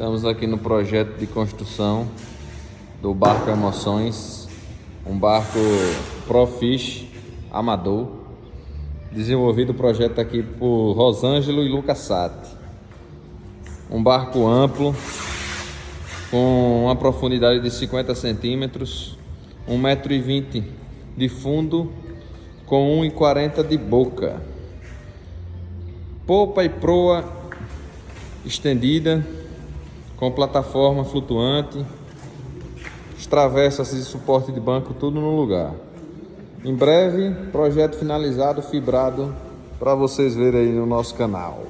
Estamos aqui no projeto de construção do barco Emoções, um barco Profish amador, desenvolvido o projeto aqui por Rosângelo e Lucas Sati. Um barco amplo, com uma profundidade de 50 centímetros, 1,20 m de fundo, com 1,40 m de boca, popa e proa estendida, com plataforma flutuante, as travessas e suporte de banco tudo no lugar. Em breve, projeto finalizado, fibrado, para vocês verem aí no nosso canal.